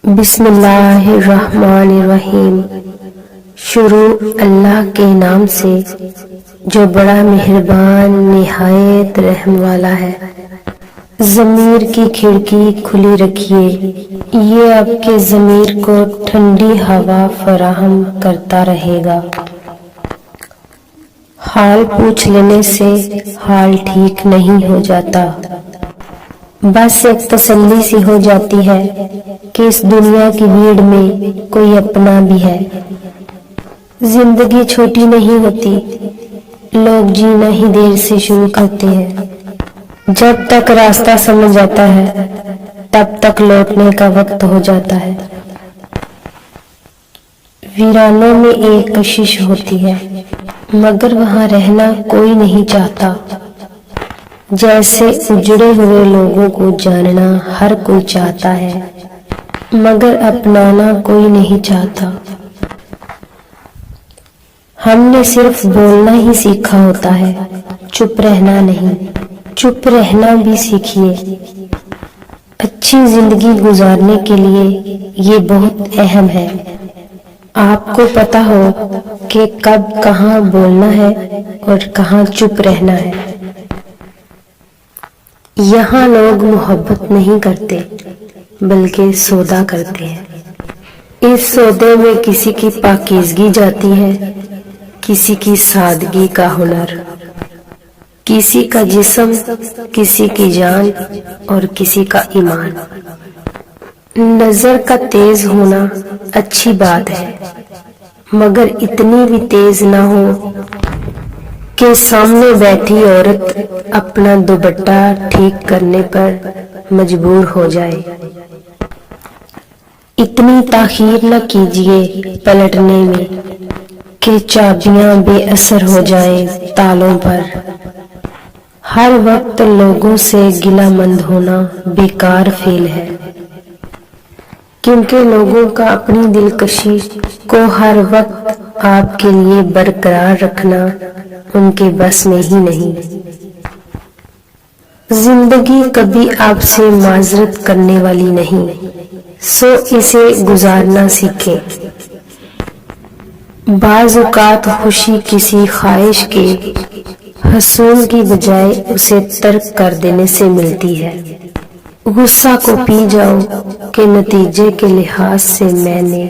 بسم اللہ الرحمن الرحیم۔ شروع اللہ کے نام سے جو بڑا مہربان نہایت رحم والا ہے۔ ضمیر کی کھڑکی کھلی رکھیے، یہ آپ کے ضمیر کو ٹھنڈی ہوا فراہم کرتا رہے گا۔ حال پوچھ لینے سے حال ٹھیک نہیں ہو جاتا، بس ایک تسلی سی ہو جاتی ہے کہ اس دنیا کی بھیڑ میں کوئی اپنا بھی ہے۔ زندگی چھوٹی نہیں ہوتی، لوگ جینا ہی دیر سے شروع کرتے ہیں۔ جب تک راستہ سمجھ آتا ہے تب تک لوٹنے کا وقت ہو جاتا ہے۔ ویرانوں میں ایک کشش ہوتی ہے مگر وہاں رہنا کوئی نہیں چاہتا۔ جیسے اجڑے ہوئے لوگوں کو جاننا ہر کوئی چاہتا ہے مگر اپنانا کوئی نہیں چاہتا۔ ہم نے صرف بولنا ہی سیکھا ہوتا ہے، چپ رہنا نہیں۔ چپ رہنا بھی سیکھیے۔ اچھی زندگی گزارنے کے لیے یہ بہت اہم ہے۔ آپ کو پتہ ہو کہ کب کہاں بولنا ہے اور کہاں چپ رہنا ہے۔ یہاں لوگ محبت نہیں کرتے بلکہ سودا کرتے ہیں۔ اس سودے میں کسی کی پاکیزگی جاتی ہے، کسی کی سادگی کا ہنر، کسی کا جسم، کسی کی جان اور کسی کا ایمان۔ نظر کا تیز ہونا اچھی بات ہے مگر اتنی بھی تیز نہ ہو کہ سامنے بیٹھی عورت اپنا دوپٹہ ٹھیک کرنے پر مجبور ہو جائے۔ اتنی تاخیر نہ کیجیے پلٹنے میں کہ چابیاں بے اثر ہو جائیں تالوں پر۔ ہر وقت لوگوں سے گلہ مند ہونا بیکار فعل ہے، کیونکہ لوگوں کا اپنی دلکشی کو ہر وقت آپ کے لیے برقرار رکھنا ان کے بس میں ہی نہیں۔ زندگی کبھی آپ سے معذرت کرنے والی نہیں، سو اسے گزارنا سیکھیں۔ بعض اوقات خوشی کسی خواہش کے حصول کی بجائے اسے ترک کر دینے سے ملتی ہے۔ غصہ کو پی جاؤ کہ نتیجے کے لحاظ سے میں نے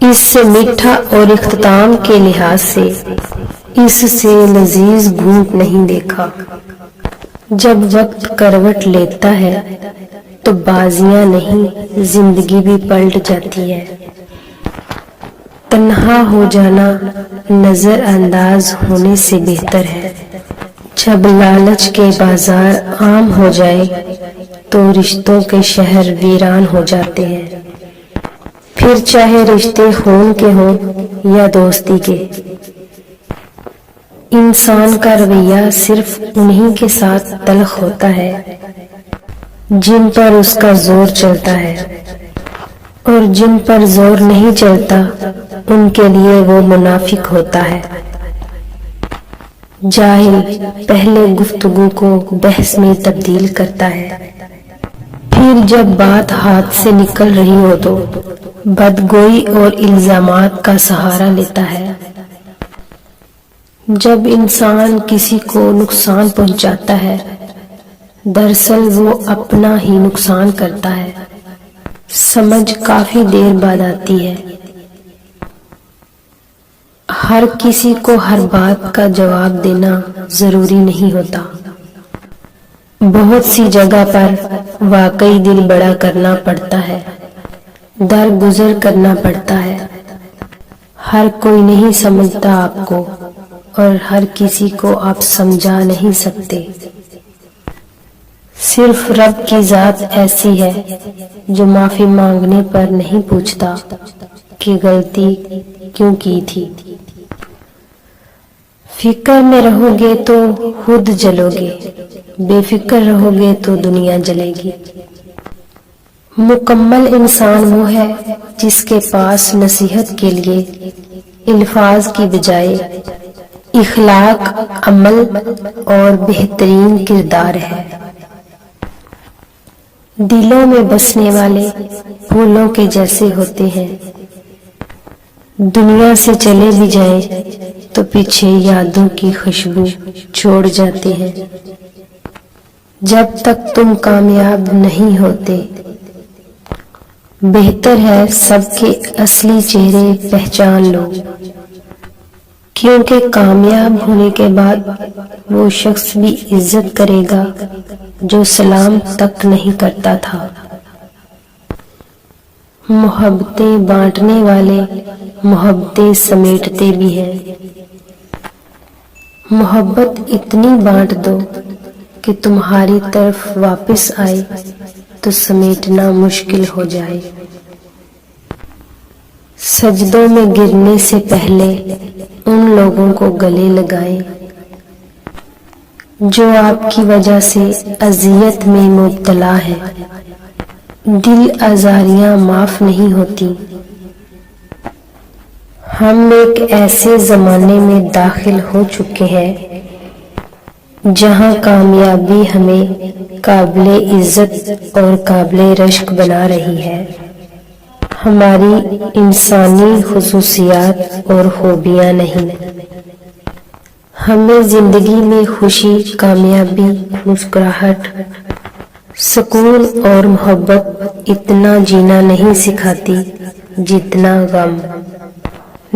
اس سے میٹھا اور اختتام کے لحاظ سے اس سے لذیذ گھونٹ نہیں دیکھا۔ جب وقت کروٹ لیتا ہے تو بازیاں نہیں زندگی بھی پلٹ جاتی ہے۔ تنہا ہو جانا نظر انداز ہونے سے بہتر ہے۔ جب لالچ کے بازار عام ہو جائے تو رشتوں کے شہر ویران ہو جاتے ہیں، پھر چاہے رشتے خون کے ہوں یا دوستی کے۔ انسان کا رویہ صرف انہی کے ساتھ تلخ ہوتا ہے جن پر اس کا زور چلتا ہے، اور جن پر زور نہیں چلتا ان کے لیے وہ منافق ہوتا ہے۔ جاہل پہلے گفتگو کو بحث میں تبدیل کرتا ہے، پھر جب بات ہاتھ سے نکل رہی ہو تو بدگوئی اور الزامات کا سہارا لیتا ہے۔ جب انسان کسی کو نقصان پہنچاتا ہے دراصل وہ اپنا ہی نقصان کرتا ہے۔ سمجھ کافی دیر بعد آتی ہے۔ ہر کسی کو ہر بات کا جواب دینا ضروری نہیں ہوتا۔ بہت سی جگہ پر واقعی دل بڑا کرنا پڑتا ہے، درگزر کرنا پڑتا ہے۔ ہر کوئی نہیں سمجھتا آپ کو اور ہر کسی کو آپ سمجھا نہیں سکتے۔ صرف رب کی ذات ایسی ہے جو معافی مانگنے پر نہیں پوچھتا کہ غلطی کیوں کی تھی۔ فکر میں رہو گے تو خود جلو گے، بے فکر رہو گے تو دنیا جلے گی۔ مکمل انسان وہ ہے جس کے پاس نصیحت کے لیے الفاظ کی بجائے اخلاق، عمل اور بہترین کردار ہے۔ دلوں میں بسنے والے پھولوں کے جیسے ہوتے ہیں، دنیا سے چلے بھی جائیں تو پیچھے یادوں کی خوشبو چھوڑ جاتے ہیں۔ جب تک تم کامیاب نہیں ہوتے، بہتر ہے سب کے اصلی چہرے پہچان لو، کیونکہ کامیاب ہونے کے بعد وہ شخص بھی عزت کرے گا جو سلام تک نہیں کرتا تھا۔ محبتیں بانٹنے والے محبتیں سمیٹتے بھی ہیں۔ محبت اتنی بانٹ دو کہ تمہاری طرف واپس آئے تو سمیٹنا مشکل ہو جائے۔ سجدوں میں گرنے سے پہلے ان لوگوں کو گلے لگائیں جو آپ کی وجہ سے اذیت میں مبتلا ہے۔ دل آزاریاں معاف نہیں ہوتی۔ ہم ایک ایسے زمانے میں داخل ہو چکے ہیں جہاں کامیابی ہمیں قابل عزت اور قابل رشک بنا رہی ہے۔ ہماری انسانی خصوصیات اور خوبیاں نہیں۔ ہمیں زندگی میں خوشی، کامیابی، مسکراہٹ، سکون اور محبت اتنا جینا نہیں سکھاتی جتنا غم،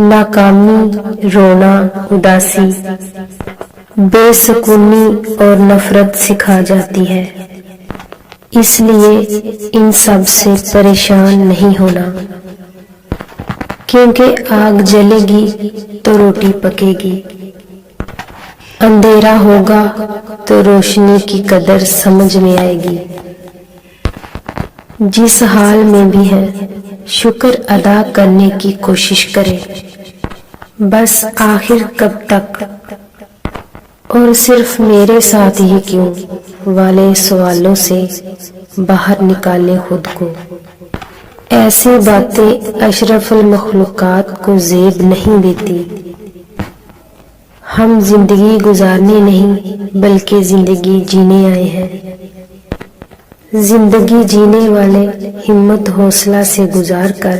ناکامی، رونا، اداسی، بے سکونی اور نفرت سکھا جاتی ہے۔ اس لیے ان سب سے پریشان نہیں ہونا، کیونکہ آگ جلے گی تو روٹی پکے گی، اندھیرا ہوگا تو روشنی کی قدر سمجھ میں آئے گی۔ جس حال میں بھی ہے شکر ادا کرنے کی کوشش کرے، بس آخر کب تک اور صرف میرے ساتھ ہی کیوں والے سوالوں سے باہر نکالے خود کو۔ ایسی باتیں اشرف المخلوقات کو زیب نہیں دیتی۔ ہم زندگی گزارنے نہیں بلکہ زندگی جینے آئے ہیں۔ زندگی جینے والے ہمت حوصلہ سے گزار کر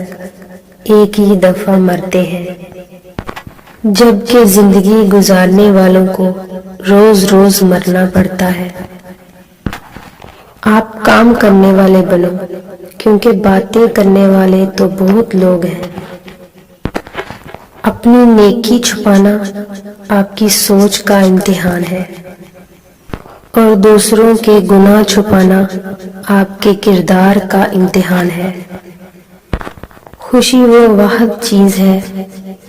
ایک ہی دفعہ مرتے ہیں، جبکہ زندگی گزارنے والوں کو روز روز مرنا پڑتا ہے۔ آپ کام کرنے والے بنو، کیونکہ باتیں کرنے والے تو بہت لوگ ہیں۔ اپنی نیکی چھپانا آپ کی سوچ کا امتحان ہے، اور دوسروں کے گناہ چھپانا آپ کے کردار کا امتحان ہے۔ خوشی وہ واحد چیز ہے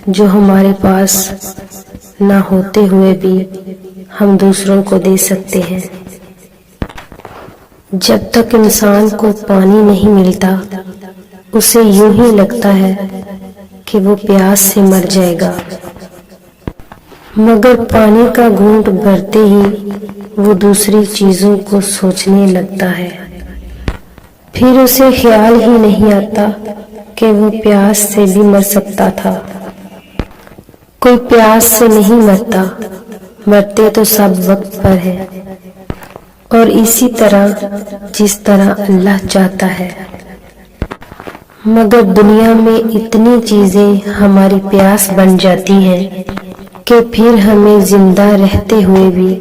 جو ہمارے پاس نہ ہوتے ہوئے بھی ہم دوسروں کو دے سکتے ہیں۔ جب تک انسان کو پانی نہیں ملتا، اسے یوں ہی لگتا ہے کہ وہ پیاس سے مر جائے گا، مگر پانی کا گھونٹ بھرتے ہی وہ دوسری چیزوں کو سوچنے لگتا ہے۔ پھر اسے خیال ہی نہیں آتا کہ وہ پیاس سے بھی مر سکتا تھا۔ کوئی پیاس سے نہیں مرتا، مرتے تو سب وقت پر ہے، اور اسی طرح جس طرح اللہ چاہتا ہے۔ مگر دنیا میں اتنی چیزیں ہماری پیاس بن جاتی ہیں کہ پھر ہمیں زندہ رہتے ہوئے بھی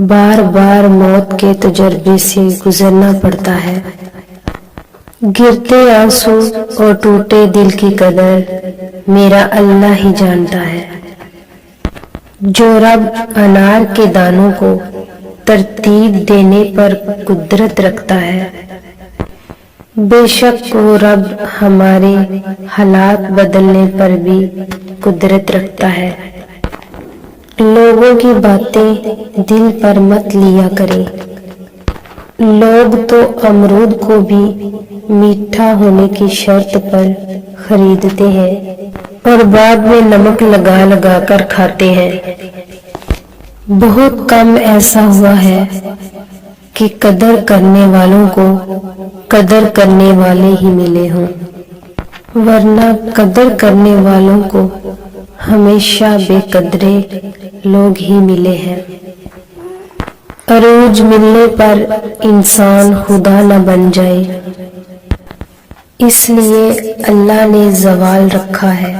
بار بار موت کے تجربے سے گزرنا پڑتا ہے۔ گرتے آنسو اور ٹوٹے دل کی قدر میرا اللہ ہی جانتا ہے۔ جو رب انار کے دانوں کو ترتیب دینے پر قدرت رکھتا ہے، بے شک وہ رب ہمارے حالات بدلنے پر بھی قدرت رکھتا ہے۔ لوگوں کی باتیں دل پر مت لیا کریں۔ لوگ تو امرود کو بھی میٹھا ہونے کی شرط پر خریدتے ہیں اور بعد میں نمک لگا لگا کر کھاتے ہیں۔ بہت کم ایسا ہوا ہے کہ قدر کرنے والوں کو قدر کرنے والے ہی ملے ہوں، ورنہ قدر کرنے والوں کو ہمیشہ بے قدرے لوگ ہی ملے ہیں۔ عروج ملنے پر انسان خدا نہ بن جائے، اس لیے اللہ نے زوال رکھا ہے۔